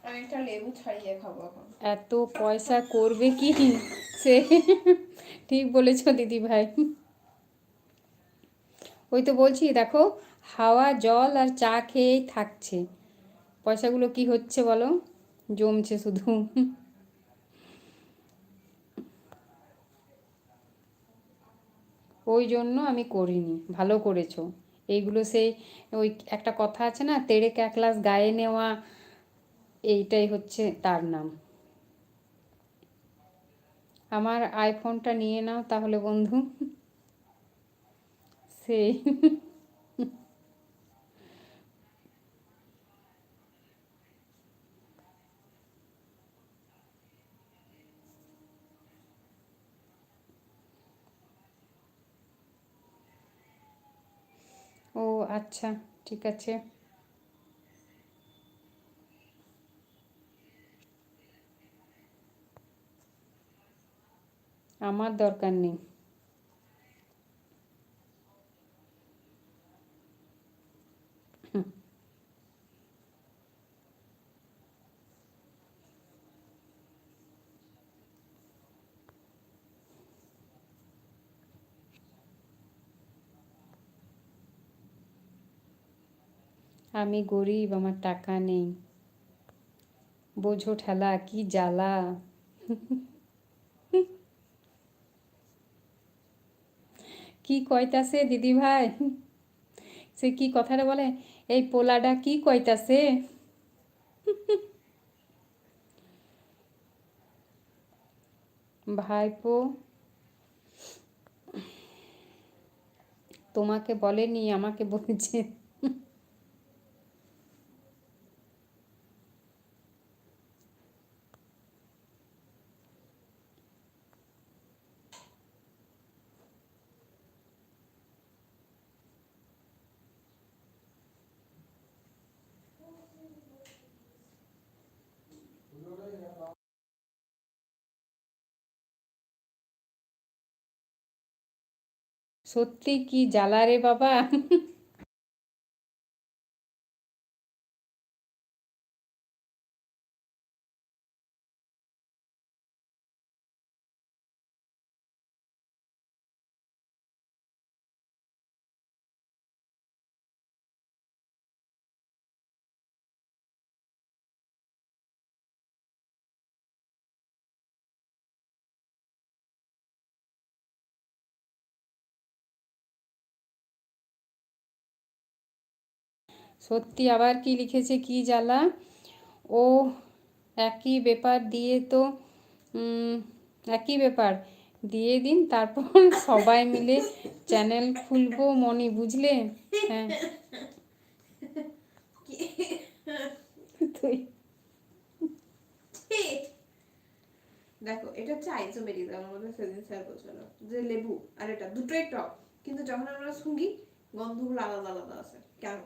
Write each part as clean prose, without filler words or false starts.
আমি একটা লেবু ছাড়িয়ে খাবো এখন। এত পয়সা করবে কি সে? ঠিক বলেছো দিদি ভাই। ওই তো বলছি দেখো, হাওয়া জল আর চা খেয়েই থাকছে, পয়সাগুলো কি হচ্ছে বলো, জমছে শুধু। ওই জন্য আমি করিনি, ভালো করেছো। এইগুলো সেই ওই একটা কথা আছে না, তেড়ে ক্যাকলাস গায়ে নেওয়া, এইটাই হচ্ছে তার নাম। আমার আইফোনটা নিয়ে নাও তাহলে বন্ধু। সেই ও আচ্ছা, ঠিক আছে। আমার দরকার নেই। আমি গরিব, আমার টাকা নেই, বোঝো ঠেলা কি জ্বালা। কি কইতাছে দিদি ভাই, সে কি কথাটা বলে, এই পোলাডা কি কইতাছে। ভাইপো তোমাকে বলেনি, আমাকে বলেছে। সত্যি কি জ্বালা রে বাবা। সত্যি আবার কি লিখেছে, কি জ্বালা। ও একই ব্যাপার দিয়ে তো, উম, একই ব্যাপার দিয়ে দিন, তারপর সবাই মিলে চ্যানেল খুলবো মনি, বুঝলে। হ্যাঁ তুই দেখো এটা হচ্ছে আইসোমেরিক, আমাদের সেদিন স্যার বলছিল যে লেবু আর এটা দুটোই টক, কিন্তু যখন আমরা শুঙ্গি গন্ধগুলো আলাদা আলাদা আছে কেন।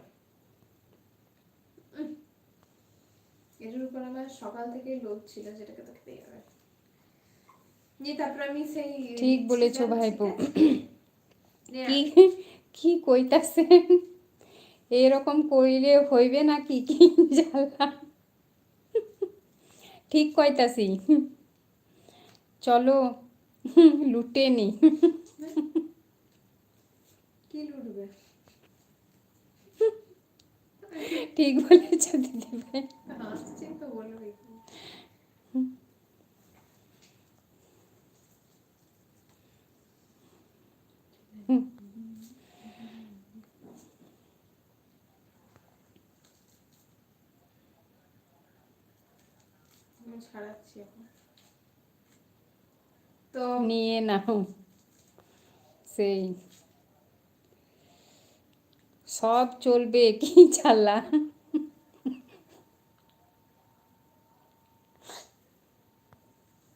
এটার উপর আমার সকাল থেকে লোভ ছিল, যেটাকে তো খেতেই হবে। নিয়ে তারপর আমি সেই ঠিক দিচ্ছি বলেছো যাচ্ছি ভাইপো। নিয়ে কি কি কইতাছে, এরকম কইলে হইবে নাকি, কি জ্বালা। ঠিক কইতাছি, চলো লুটে নি। কি লুটবে। ঠিক বলেছো দিদি ভাই। হাসছি তো বলবে কি। আমি ছাড়াচ্ছি এখন তো। নিয়ে নাও, সেই সব চলবে, কি জ্বালা।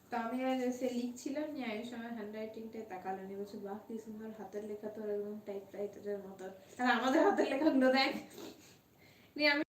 তো আমি আর সে লিখছিলাম, নিয়ে আয়ুষ আমার হ্যান্ড রাইটিংটা তাকালো, নিয়ে বলছে বাহ কি সুন্দর হাতের লেখা, তোর একদম টাইপ রাইটারের মতো। আর আমাদের হাতের লেখাগুলো দেখ। নিয়ে আমি